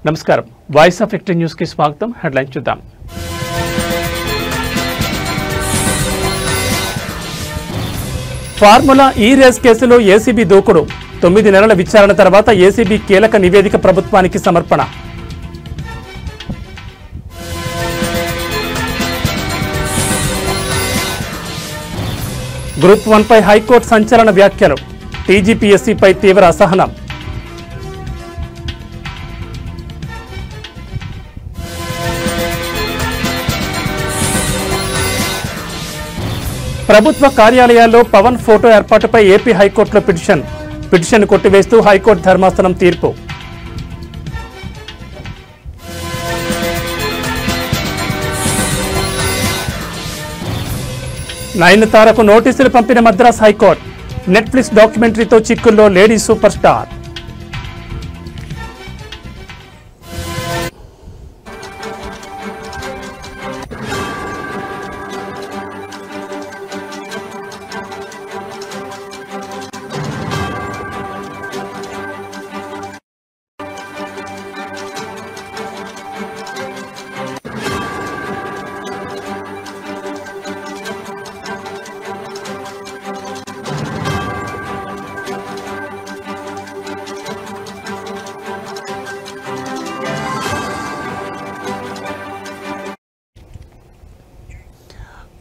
నమస్కారం voice of Hector news కి స్వాగతం హెడ్లైన్స్ చూద్దాం ఫార్ములా ఈ రేస్ కేసులో ఏసీబీ దూకుడు 9 నెలల విచారణ తర్వాత ఏసీబీ కీలక నివేదిక ప్రభుత్వానికి సమర్పణ గ్రూప్ 1 పై హైకోర్టు సంచలన వ్యాఖ్యలు టీజీపీఎస్సీపై తీవ్ర అసహనం ప్రభుత్వ కార్యాలయాల్లో పవన్ ఫోటో ఏర్పాటుపై ఏపీ హైకోర్టులో పిటిషన్ కొట్టివేస్తూ హైకోర్టు ధర్మాసనం తీర్పు నయనతారకు నోటీసులు పంపిన మద్రాస్ హైకోర్టు నెట్ఫ్లిక్స్ డాక్యుమెంటరీతో చిక్కుల్లో లేడీ సూపర్ స్టార్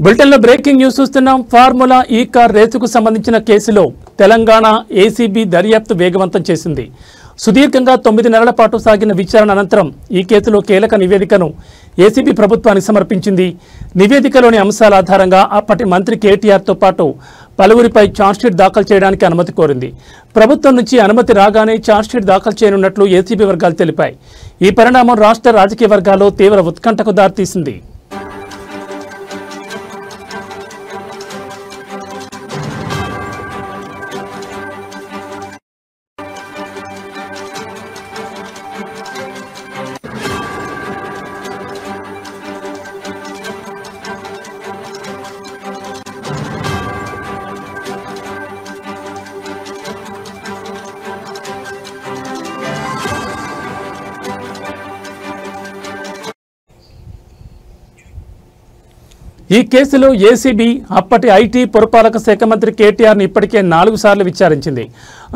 బులెటిన్లో బ్రేకింగ్ న్యూస్ చూస్తున్నాం. ఫార్ములా ఈ కార్ రేసుకు సంబంధించిన కేసులో తెలంగాణ ఏసీబీ దర్యాప్తు వేగవంతం చేసింది. సుదీర్ఘంగా 9 నెలల పాటు సాగిన విచారణ అనంతరం ఈ కేసులో కీలక నివేదికను ఏసీబీ ప్రభుత్వానికి సమర్పించింది. నివేదికలోని అంశాల ఆధారంగా అప్పటి మంత్రి కేటీఆర్తో పాటు పలువురిపై ఛార్జ్షీట్ దాఖలు చేయడానికి అనుమతి కోరింది. ప్రభుత్వం నుంచి అనుమతి రాగానే ఛార్జ్షీట్ దాఖలు చేయనున్నట్లు ఏసీబీ వర్గాలు తెలిపాయి. ఈ పరిణామం రాష్ట్ర రాజకీయ వర్గాల్లో తీవ్ర ఉత్కంఠకు దారితీసింది. ఈ కేసులో ఏసీబీ అప్పటి ఐటీ పురపాలక శాఖ మంత్రి కేటీఆర్ను ఇప్పటికే 4 సార్లు విచారించింది.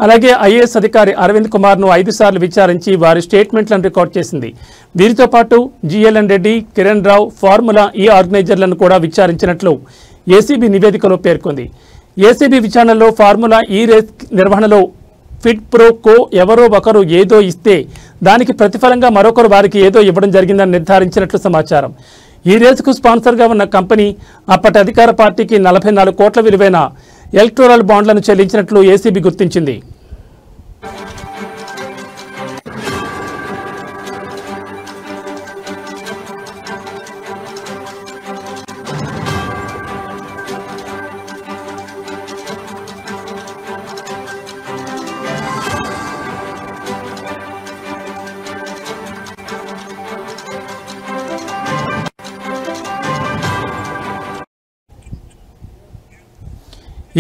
అలాగే ఐఏఎస్ అధికారి అరవింద్ కుమార్ను 5 సార్లు విచారించి వారి స్టేట్మెంట్లను రికార్డ్ చేసింది. వీరితో పాటు జీఎల్ఎన్ రెడ్డి, కిరణ్ రావు, ఫార్ములా ఈ ఆర్గనైజర్లను కూడా విచారించినట్లు ఏసీబీ నివేదికలో పేర్కొంది. ఏసీబీ విచారణలో ఫార్ములా ఈ రేస్ నిర్వహణలో ఫిట్ ప్రో కో ఎవరో ఒకరు ఏదో ఇస్తే దానికి ప్రతిఫలంగా మరొకరు వారికి ఏదో ఇవ్వడం జరిగిందని నిర్ధారించినట్లు సమాచారం. ఈ రేసుకు స్పాన్సర్గా ఉన్న కంపెనీ అప్పటి అధికార పార్టీకి 44 కోట్ల విలువైన ఎలక్టోరల్ బాండ్లను చెల్లించినట్లు ఏసీబీ గుర్తించింది.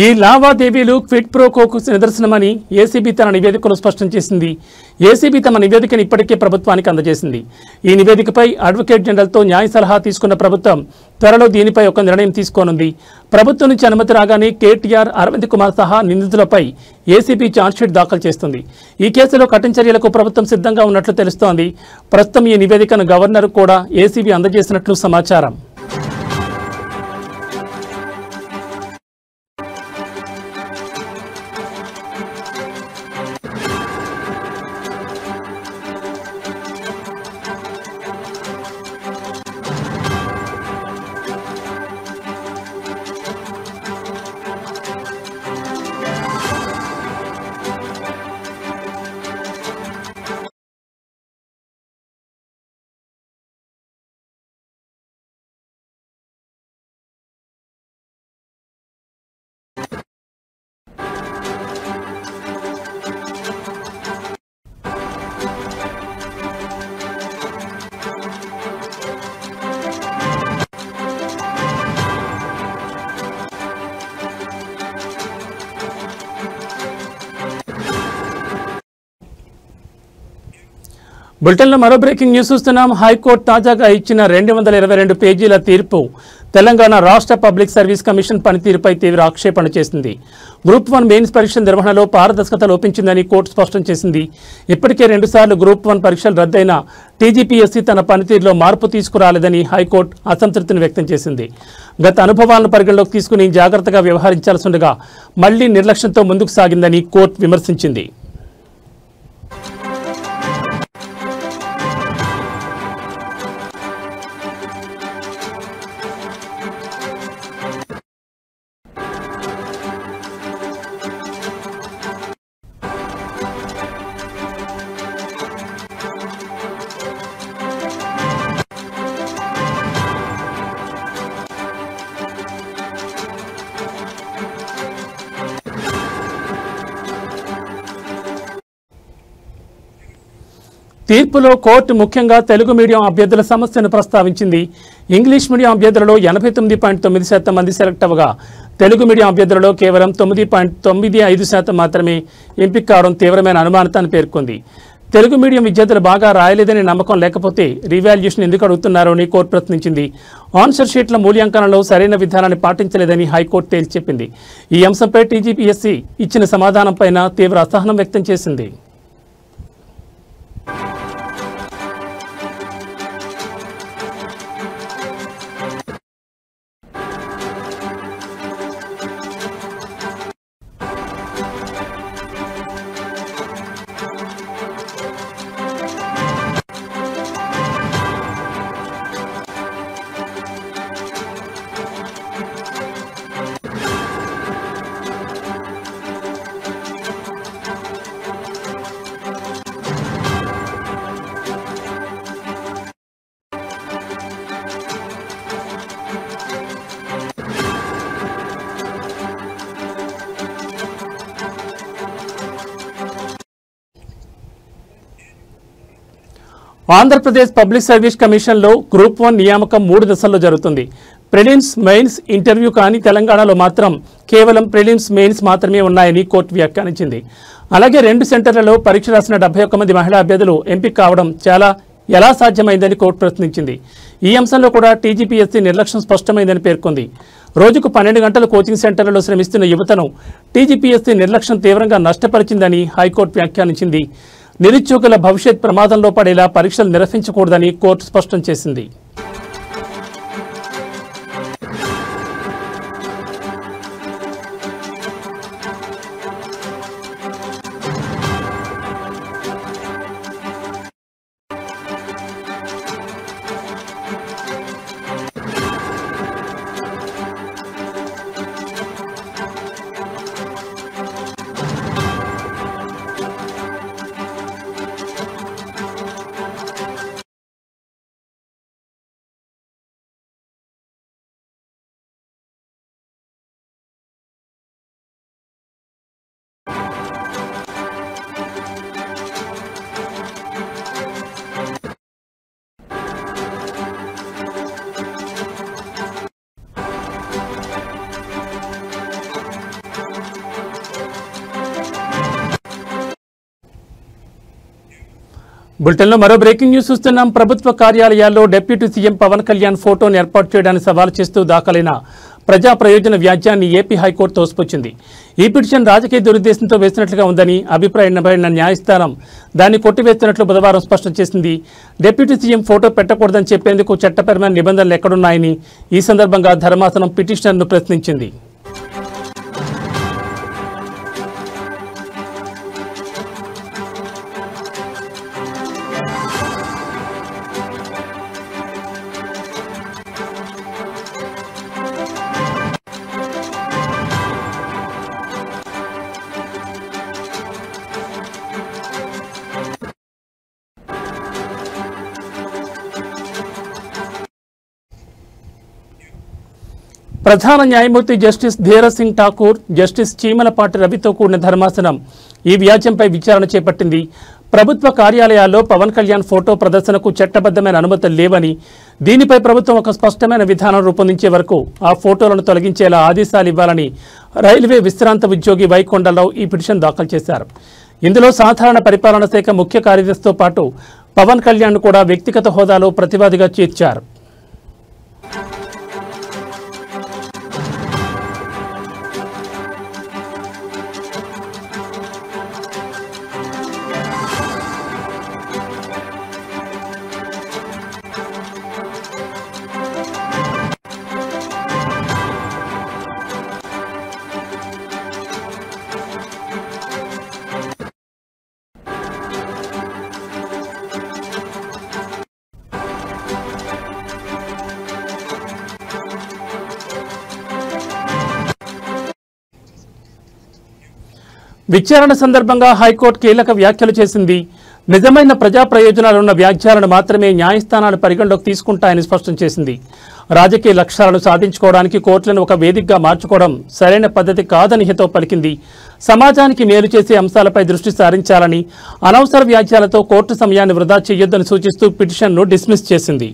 ఈ లావాదేవీలు క్విడ్ ప్రో కోకు నిదర్శనమని ఏసీబీ తన నివేదికలో స్పష్టం చేసింది. ఏసీబీ తమ నివేదికను ఇప్పటికే ప్రభుత్వానికి అందజేసింది. ఈ నివేదికపై అడ్వకేట్ జనరల్తో న్యాయ సలహా తీసుకున్న ప్రభుత్వం త్వరలో దీనిపై ఒక నిర్ణయం తీసుకోనుంది. ప్రభుత్వం నుంచి అనుమతి రాగానే కేటీఆర్, అరవింద్ కుమార్ సహా నిందితులపై ఏసీబీ ఛార్జ్షీట్ దాఖలు చేస్తుంది. ఈ కేసులో కఠిన చర్యలకు ప్రభుత్వం సిద్ధంగా ఉన్నట్లు తెలుస్తోంది. ప్రస్తుతం ఈ నివేదికను గవర్నర్ కూడా ఏసీబీ అందజేసినట్లు సమాచారం. బులెటిన్లో మరో బ్రేకింగ్ న్యూస్ చూస్తున్నాం. హైకోర్టు తాజాగా ఇచ్చిన 222 పేజీల తీర్పు తెలంగాణ రాష్ట్ర పబ్లిక్ సర్వీస్ కమిషన్ పనితీరుపై తీవ్ర ఆక్షేపణ చేసింది. గ్రూప్ 1 మెయిన్స్ పరీక్షల నిర్వహణలో పారదర్శకత లోపించిందని కోర్టు స్పష్టం చేసింది. ఇప్పటికే 2 సార్లు గ్రూప్ 1 పరీక్షలు రద్దయిన టీజీపీఎస్సీ తన పనితీరులో మార్పు తీసుకురాలేదని హైకోర్టు అసంతృప్తిని వ్యక్తం చేసింది. గత అనుభవాలను పరిగణలోకి తీసుకుని జాగ్రత్తగా వ్యవహరించాల్సి ఉండగా మళ్లీ నిర్లక్ష్యంతో ముందుకు సాగిందని కోర్టు విమర్శించింది. తీర్పులో కోర్టు ముఖ్యంగా తెలుగు మీడియం అభ్యర్థుల సమస్యను ప్రస్తావించింది. ఇంగ్లీష్ మీడియం అభ్యర్థులలో 89.9% మంది సెలెక్ట్ అవ్వగా తెలుగు మీడియం అభ్యర్థులలో కేవలం 9.95% మాత్రమే ఎంపిక కావడం తీవ్రమైన అనుమానతను పేర్కొంది. తెలుగు మీడియం విద్యార్థులు బాగా రాయలేదని నమ్మకం లేకపోతే రీవాల్యుయేషన్ ఎందుకు అడుగుతున్నారో అని కోర్టు ప్రశ్నించింది. ఆన్సర్ షీట్ల మూల్యాంకనంలో సరైన విధానాన్ని పాటించలేదని హైకోర్టు తేల్చి చెప్పింది. ఈ అంశంపై టీజీపీఎస్సీ ఇచ్చిన సమాధానంపైన తీవ్ర అసహనం వ్యక్తం చేసింది. ఆంధ్రప్రదేశ్ పబ్లిక్ సర్వీస్ కమిషన్లో గ్రూప్ 1 నియామకం 3 దశల్లో జరుగుతుంది. ప్రిలిమ్స్, మెయిన్స్, ఇంటర్వ్యూ కానీ తెలంగాణలో మాత్రం కేవలం ప్రిలిమ్స్, మెయిన్స్ మాత్రమే ఉన్నాయని కోర్టు వ్యాఖ్యానించింది. అలాగే 2 సెంటర్లలో పరీక్ష రాసిన 71 మంది మహిళా అభ్యర్థులు ఎంపిక కావడం ఎలా సాధ్యమైందని కోర్టు ప్రశ్నించింది. ఈ అంశంలో కూడా టీజీపీఎస్సీ నిర్లక్ష్యం స్పష్టమైందని పేర్కొంది. రోజుకు 12 గంటల కోచింగ్ సెంటర్లలో శ్రమిస్తున్న యువతను టీజీపీఎస్సీ నిర్లక్ష్యం తీవ్రంగా నష్టపరిచిందని హైకోర్టు వ్యాఖ్యానించింది. నిరుద్యోగుల భవిష్యత్ ప్రమాదంలో పడేలా పరీక్షలు నిర్వహించకూడదని కోర్టు స్పష్టం చేసింది. బులెటిన్లో మరో బ్రేకింగ్ న్యూస్ చూస్తున్నాం. ప్రభుత్వ కార్యాలయాల్లో డిప్యూటీ సీఎం పవన్ కళ్యాణ్ ఫోటోను ఏర్పాటు చేయడానికి సవాల్ చేస్తూ దాఖలైన ప్రజా ప్రయోజన వ్యాజ్యాన్ని ఏపీ హైకోర్టు తోసిపుచ్చింది. ఈ పిటిషన్ రాజకీయ దురుద్దేశంతో వేసినట్లుగా ఉందని అభిప్రాయపడిన న్యాయస్థానం దాన్ని కొట్టివేస్తున్నట్లు బుధవారం స్పష్టం చేసింది. డిప్యూటీ సీఎం ఫోటో పెట్టకూడదని చెప్పేందుకు చట్టపరమైన నిబంధనలు ఎక్కడున్నాయని ఈ సందర్భంగా ధర్మాసనం పిటిషనర్ను ప్రశ్నించింది. ప్రధాన న్యాయమూర్తి జస్టిస్ ధీరజ్ సింగ్ ఠాకూర్, జస్టిస్ చీమలపాటి రవితో కూడిన ధర్మాసనం ఈ వ్యాజ్యంపై విచారణ చేపట్టింది. ప్రభుత్వ కార్యాలయాల్లో పవన్ కళ్యాణ్ ఫోటో ప్రదర్శనకు చట్టబద్ధమైన అనుమతులు లేవని, దీనిపై ప్రభుత్వం ఒక స్పష్టమైన విధానం రూపొందించే వరకు ఆ ఫోటోలను తొలగించేలా ఆదేశాలు ఇవ్వాలని రైల్వే విశ్రాంత ఉద్యోగి వైకొండరావు ఈ పిటిషన్ దాఖలు చేశారు. ఇందులో సాధారణ పరిపాలనా శాఖ ముఖ్య కార్యదర్శితో పాటు పవన్ కళ్యాణ్ కూడా వ్యక్తిగత హోదాలో ప్రతివాదిగా చేర్చారు. విచారణ సందర్భంగా హైకోర్టు కీలక వ్యాఖ్యలు చేసింది. నిజమైన ప్రజా ప్రయోజనాలున్న వ్యాఖ్యలను మాత్రమే న్యాయస్థానాలు పరిగణలోకి తీసుకుంటాయని స్పష్టం చేసింది. రాజకీయ లక్ష్యాలను సాధించుకోవడానికి కోర్టులను ఒక వేదికగా మార్చుకోవడం సరైన పద్ధతి కాదని హితవు పలికింది. సమాజానికి మేలు చేసే అంశాలపై దృష్టి సారించాలని, అనవసర వ్యాఖ్యలతో కోర్టు సమయాన్ని వృధా చేయొద్దని సూచిస్తూ పిటిషన్ను డిస్మిస్ చేసింది.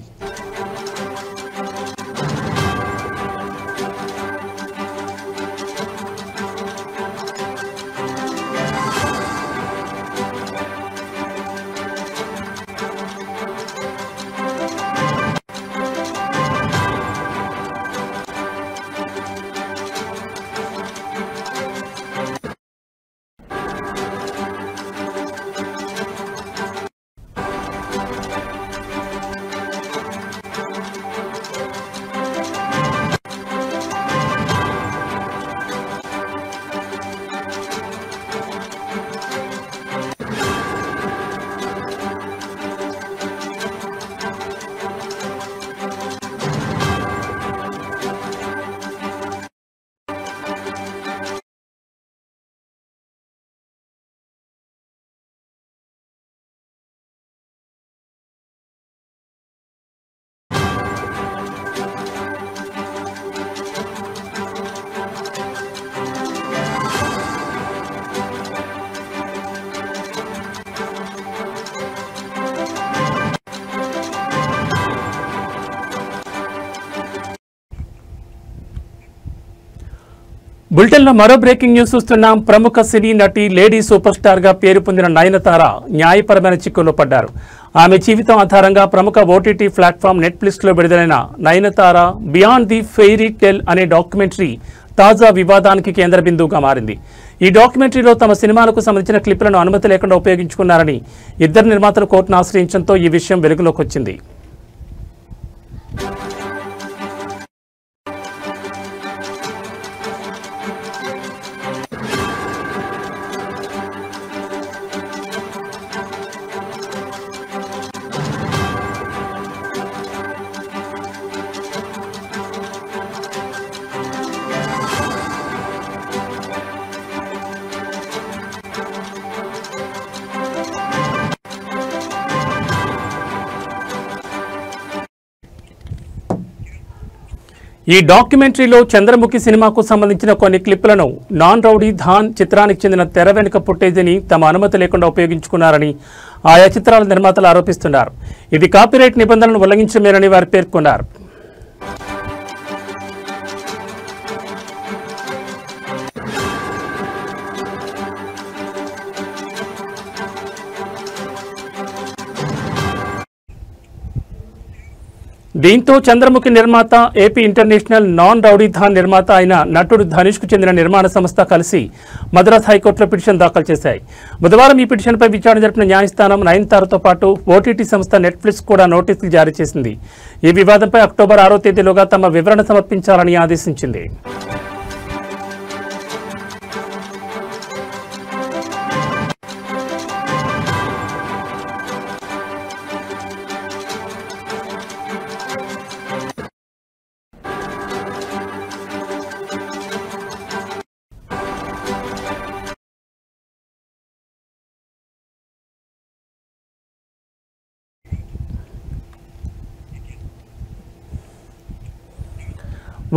బులెటిన్లో మరో బ్రేకింగ్ న్యూస్ చూస్తున్నాం. ప్రముఖ సినీ నటి, లేడీ సూపర్ స్టార్ గా పేరు పొందిన నయనతార న్యాయపరమైన చిక్కుల్లో పడ్డారు. ఆమె జీవితం ఆధారంగా ప్రముఖ ఓటీటీ ప్లాట్ఫామ్ నెట్ఫ్లిక్స్ లో విడుదలైన Nayanthara beyond the fairy tell అనే డాక్యుమెంటరీ తాజా వివాదానికి కేంద్ర బిందువుగా మారింది. ఈ డాక్యుమెంటరీలో తమ సినిమాలకు సంబంధించిన క్లిప్లను అనుమతి లేకుండా ఉపయోగించుకున్నారని ఇద్దరు నిర్మాతలు కోర్టును ఆశ్రయించడంతో ఈ విషయం వెలుగులోకి వచ్చింది. ఈ డాక్యుమెంటరీలో చంద్రముఖి సినిమాకు సంబంధించిన కొన్ని క్లిప్లను నాన్ రౌడీ ధాన్ చిత్రానికి చెందిన తెర వెనుక ఫుటేజీని తమ అనుమతి లేకుండా ఉపయోగించుకున్నారని ఆయా చిత్రాల నిర్మాతలు ఆరోపిస్తున్నారు. ఇది కాపీరైట్ నిబంధనలను ఉల్లంఘించమేనని వారు పేర్కొన్నారు. దీంతో చంద్రముఖి నిర్మాత, AP international non rowdy Dhaan నిర్మాత అయిన నటుడు ధనుష్కు చెందిన నిర్మాణ సంస్థ కలిసి మద్రాస్ హైకోర్టులో పిటిషన్ దాఖలు చేశాయి. బుధవారం ఈ పిటిషన్పై విచారణ జరిపిన న్యాయస్థానం నయనతారతో పాటు ఓటీటీ సంస్థ నెట్ఫ్లిక్స్ కూడా నోటీసులు జారీ చేసింది. ఈ వివాదంపై అక్టోబర్ 6వ తేదీలోగా తమ వివరణ సమర్పించాలని ఆదేశించింది.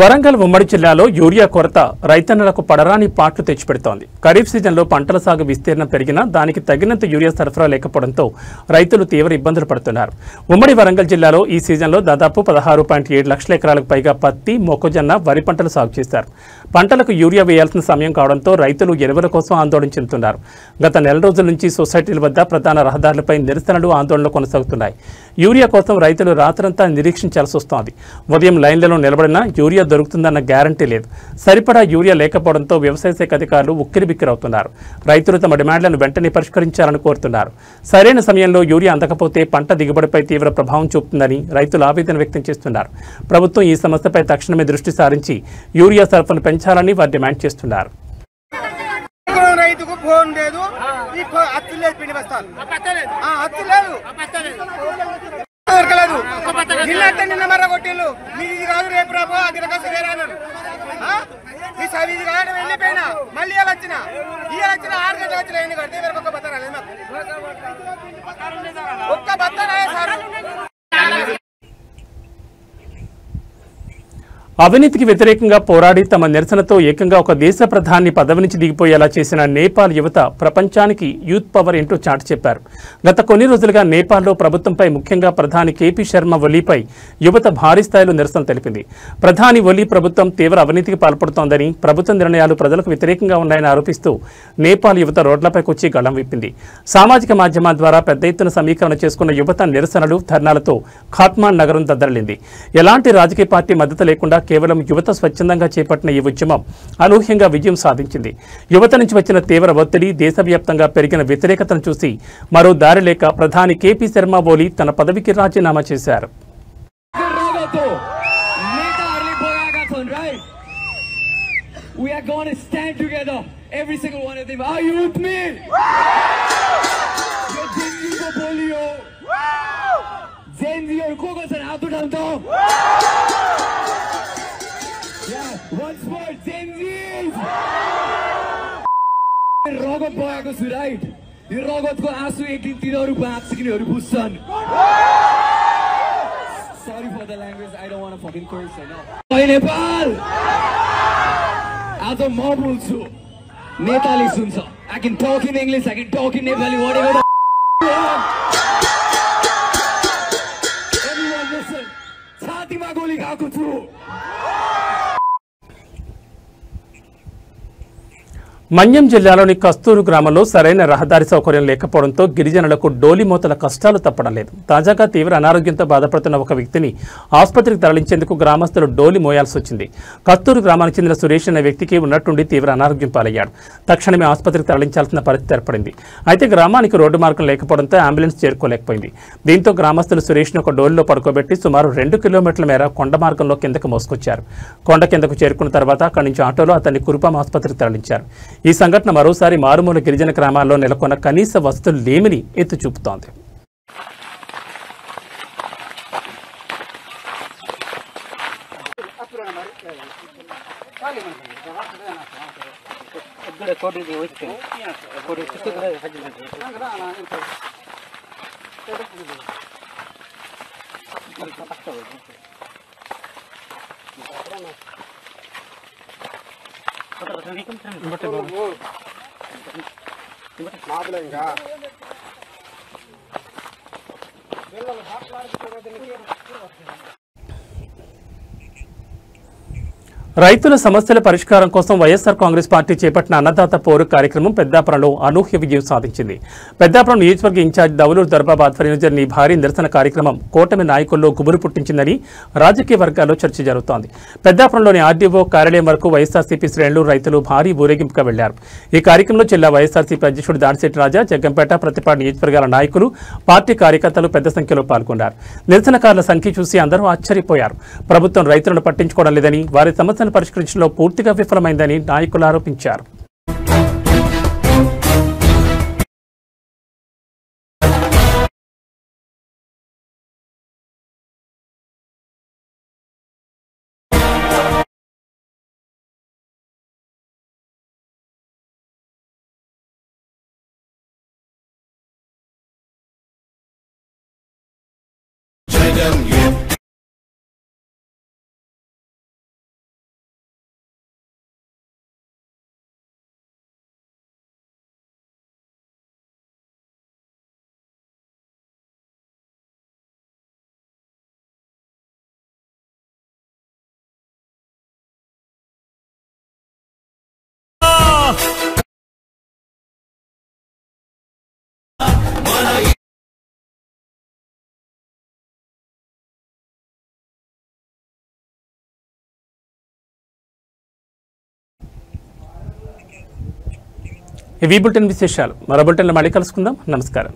వరంగల్ ఉమ్మడి జిల్లాలో యూరియా కొరత రైతన్నలకు పడరాని పాట్లు తెచ్చిపెడుతోంది. ఖరీఫ్ సీజన్లో పంటల సాగు విస్తీర్ణం పెరిగినా దానికి తగినంత యూరియా సరఫరా లేకపోవడంతో రైతులు తీవ్ర ఇబ్బందులు పడుతున్నారు. ఉమ్మడి వరంగల్ జిల్లాలో ఈ సీజన్లో దాదాపు 16.7 లక్షల ఎకరాలకు పైగా పత్తి, మొక్కజొన్న, వరి పంటలు సాగు చేశారు. పంటలకు యూరియా వేయాల్సిన సమయం కావడంతో రైతులు ఎరువుల కోసం ఆందోళన చెందుతున్నారు. గత నెల రోజుల నుంచి సొసైటీల వద్ద ప్రధాన రహదారులపై నిరసనలు, ఆందోళనలు కొనసాగుతున్నాయి. యూరియా కోసం రైతులు రాత్రంతా నిరీక్షించాల్సి వస్తోంది. ఉదయం లైన్లలో నిలబడినా యూరియా దొరుకుతుందన్న గ్యారంటీ లేదు. సరిపడా యూరియా లేకపోవడంతో వ్యవసాయ శాఖ అధికారులు ఉక్కిరిబిక్కిరవుతున్నారు. రైతులు తమ డిమాండ్లను వెంటనే పరిష్కరించాలని కోరుతున్నారు. సరైన సమయంలో యూరియా అందకపోతే పంట దిగుబడిపై తీవ్ర ప్రభావం చూపుతుందని రైతులు ఆవేదన వ్యక్తం చేస్తున్నారు. ప్రభుత్వం ఈ సమస్యపై తక్షణమే దృష్టి సారించి యూరియా సరఫరాను పెంచాలని వారు డిమాండ్ చేస్తున్నారు. రైతుకు ఫోన్ లేదు, అత్తు లేదు, పిండి బస్తాలు అత్తు లేదు, దొరకలేదు. నిన్న మర్ర కొట్టిళ్ళు, మీది కాదు రేపు రాబో అది రకం వేరాన్నారు. ఈ సవీది కాదు వెళ్ళిపోయినా మళ్ళీ ఇలా వచ్చిన 6 గంటలు వచ్చిన ఎన్ని కడితే వేరే ఒక్క బత్త రాలేదు. మాకు ఒక్క బత్త రాలేదు సార్. అవినీతికి వ్యతిరేకంగా పోరాడి తమ నిరసనతో ఏకంగా ఒక దేశ ప్రధాని పదవి నుంచి దిగిపోయేలా చేసిన నేపాల్ యువత ప్రపంచానికి యూత్ పవర్ ఏంటో చాటి చెప్పారు. గత కొన్ని రోజులుగా నేపాల్లో ప్రభుత్వంపై, ముఖ్యంగా ప్రధాని కేపీ శర్మ ఒలీపై యువత భారీ స్థాయిలో నిరసన తెలిపింది. ప్రధాని ఒలీ ప్రభుత్వం తీవ్ర అవినీతికి పాల్పడుతోందని, ప్రభుత్వ నిర్ణయాలు ప్రజలకు వ్యతిరేకంగా ఉన్నాయని ఆరోపిస్తూ నేపాల్ యువత రోడ్లపైకి వచ్చి గళం విప్పింది. సామాజిక మాధ్యమాల ద్వారా పెద్ద ఎత్తున సమీకరణ చేసుకున్న యువత నిరసనలు, ధర్నాలతో ఖాట్మాండ్ నగరం దద్దరిల్లింది. ఎలాంటి రాజకీయ పార్టీ మద్దతు లేకుండా కేవలం యువత స్వచ్ఛందంగా చేపట్టిన ఈ ఉద్యమం అనూహ్యంగా విజయం సాధించింది. యువత నుంచి వచ్చిన తీవ్ర ఒత్తిడి, దేశవ్యాప్తంగా పెరిగిన వ్యతిరేకతను చూసి మరో దారి లేక ప్రధాని కేపీ శర్మ ఒలీ తన పదవికి రాజీనామా చేశారు. Once more, Gen Zs! Rogot boyako छु right. यो रगतको आँसु एक दिन तिनीहरु भाँचिकिनेहरु बुझ्छन्. Sorry for the language, I don't want to fucking curse right now. Hey Nepal! आज म बोल्छु. Nepali सुन्छ. I can talk in English, I can talk in Nepali, whatever. Everyone listen. छातीमा गोली खाएको छु. మన్యం జిల్లాలోని కస్తూరు గ్రామంలో సరైన రహదారి సౌకర్యం లేకపోవడంతో గిరిజనులకు డోలిమోతల కష్టాలు తప్పడం లేదు. తాజాగా తీవ్ర అనారోగ్యంతో బాధపడుతున్న ఒక వ్యక్తిని ఆసుపత్రికి తరలించేందుకు గ్రామస్తులు డోలి మోయాల్సి వచ్చింది. కస్తూరు గ్రామానికి చెందిన సురేష్ అనే వ్యక్తికి ఉన్నట్టుండి తీవ్ర అనారోగ్యం పాలయ్యాడు. తక్షణమే ఆసుపత్రికి తరలించాల్సిన పరిస్థితి ఏర్పడింది. అయితే గ్రామానికి రోడ్డు మార్గం లేకపోవడంతో అంబులెన్స్ చేరుకోలేకపోయింది. దీంతో గ్రామస్తులు సురేష్ను ఒక డోలిలో పడుకోబెట్టి సుమారు 2 కిలోమీటర్ల మేర కొండ మార్గంలో కిందకు మోసుకొచ్చారు. కొండ కిందకు చేరుకున్న తర్వాత అక్కడి నుంచి ఆటోలో అతన్ని కురుపాం ఆసుపత్రికి తరలించారు. ఈ సంఘటన మరోసారి మారుమూల గిరిజన గ్రామాల్లో నెలకొన్న కనీస వసతులు లేమిని ఎత్తి చూపుతోంది. రైతుల సమస్యల పరిష్కారం కోసం వైఎస్ఆర్ కాంగ్రెస్ పార్టీ చేపట్టిన అన్నదాత పోరు కార్యక్రమం పెద్దాపురంలో అనూహ్య విజయం సాధించింది. పెద్దాపురం నియోజకవర్గ ఇన్ఛార్జ్ దౌలూరు దర్బాబ్ ఆధ్వర్యంలో జరిగిన ఈ భారీ నిరసన కార్యక్రమం కూటమి నాయకుల్లో గుబురు పుట్టించిందని రాజకీయ వర్గాల్లో చర్చ జరుగుతోంది. పెద్దాపురంలోని ఆర్డీఓ కార్యాలయం వరకు వైఎస్ఆర్సీపీ శ్రేణులు, రైతులు భారీ ఊరేగింపుగా వెళ్లారు. ఈ కార్యక్రమంలో జిల్లా వైఎస్ఆర్సీపీ అధ్యక్షుడు దాడిశెట్టి రాజా, జగ్గంపేట, ప్రతిపాడు నియోజకవర్గాల నాయకులు, పార్టీ కార్యకర్తలు పెద్ద సంఖ్యలో పాల్గొన్నారు. నిరసనకారుల సంఖ్య చూసి అందరూ ఆశ్చర్యపోయారు. ప్రభుత్వం రైతులను పట్టించుకోవడం లేదని, వారి సమస్యను పరిష్కరించడంలో పూర్తిగా విఫలమైందని నాయకులు ఆరోపించారు. ఇవి బులెటిన్ విశేషాలు. మరో బులెటిన్లో మళ్ళీ కలుసుకుందాం. నమస్కారం.